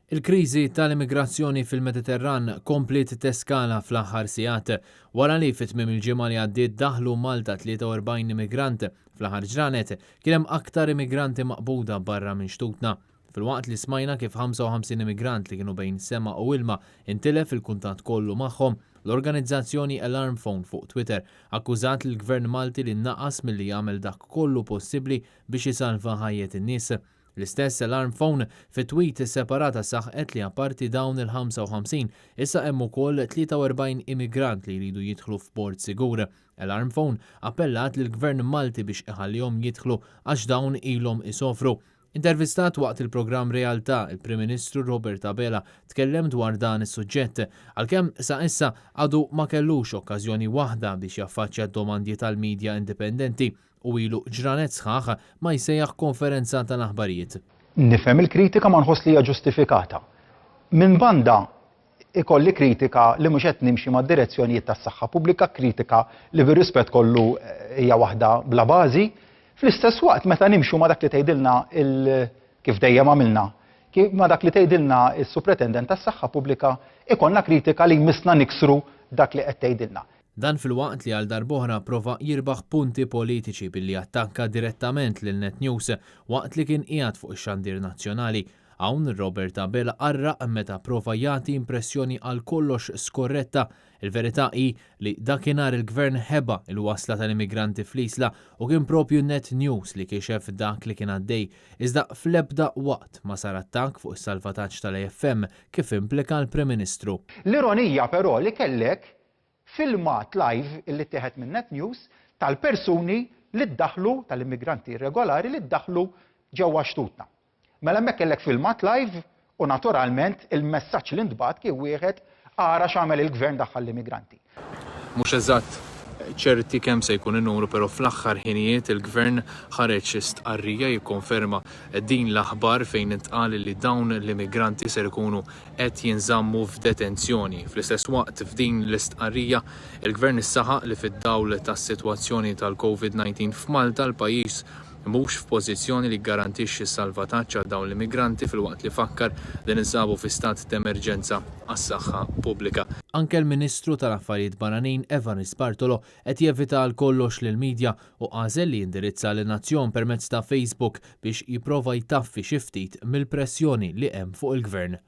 Il-kriżi tal-immigrazzjoni fil-Mediterran komplet teskala fl-aħħar sigħat wara li fit-tmiem il-ġimgħa li għaddiet daħlu Malta 43 immigrant fl-aħħar ġranet kien hemm aktar immigranti maqbuda barra minn xtutna. Filwaqt li smajna kif 55 immigrant li kienu bejn sema u ilma intilef il-kuntatt kollu magħhom, l-organizzazzjoni Alarm Phone fuq Twitter akkużat lill-Gvern Malti li naqas milli jagħmel dak kollu possibbli biex isalva ħajjet in-nies. L-istess Alarm Phone fi tweet separata saħqet li apparti dawn il-55 issa hemm ukoll 43 immigrant li jridu jidħlu f'port sigur. Alarm Phone appellat lill-Gvern Malti biex iħallihom jidħlu għax dawn ilhom isofru. Intervistat waqt il-programm Realtà, il-Prim Ministru Robert Abela tkellem dwar dan is-suġġett għalkemm sa issa għadu ma kellux okkażjoni waħda biex jaffaċċja d-domandi tal-medja indipendenti u ilu ġranet sħaħ ma jsejjaħ konferenza tal-aħbarijiet. Nifhem il-kritika ma nħoss li hija ġustifikata. Minn banda ikolli kritika li mhux qed nimxi mad-direzzjonijiet tas-saħħa pubblika, kritika li bir-rispett kollu hija waħda bla bażi. Fl-istess waqt meta nimxu ma dak li tgħidilna kif dejjem għamilna, ma dak li tgħidilna s-Supretendent tas-Saħħa Pubblika ikollna kritika li jmissna niksru dak li qed tgħidilna. Dan fil-waqt li għal darb'oħra prova jirbaħ punti politiċi billi attakka direttament lil Net News waqt li kien qiegħed fuq ix-xandir nazzjonali. Hawn Robert Abela qarraq meta prova jagħti impressjoni għal kollox skorretta. Il-verità hi li dakinhar il-Gvern ħeba il-wasla tal-immigranti fl-isla u kien propju Net News li kixef dak li kien għaddej. Iżda fl-ebda waqt ma sar attakk fuq is-salvataġġ tal-AFM kif implika l-Prim Ministru. L-ironija però li kellek filmat live illi ttieħed minn Net News tal-persuni li ddaħlu tal-immigranti irregolari li ddaħlu ġewwa xtutna. Mela hemmhekk kellek filmat live u naturalment il-messaġġ li ntbagħat kien wieħed ara x'għamel il-Gvern daħħal l-immigranti. Mhux eżatt ċerti kemm se jkun in-numru, però fl-aħħar ħinijiet il-Gvern ħareġ stqarrija jikkonferma din l-aħbar fejn intqal li dawn l-immigranti ser ikunu qed jinżammu f'detenzjoni. Fl-istess waqt f'din l-istqarrija il-Gvern issaħaq li fid-dawl tas-sitwazzjoni tal-COVID-19 f'Malta l-pajjiż mhux f'pożizzjoni li jgarantixxi s-salvataġġ għal dawn l-immigranti filwaqt li fakkar li ninsabu fi stat d'emerġenza għas-saħħa pubblika. Anke l-Ministru tal-Affarijiet Barranin Evanis Bartolo qed jevita għal kollox lill-medja u għażel li jindirizza lin-nazzjon permezz ta' Facebook biex jipprova jtaffi xi ftit mill-pressjoni li hemm fuq il-Gvern.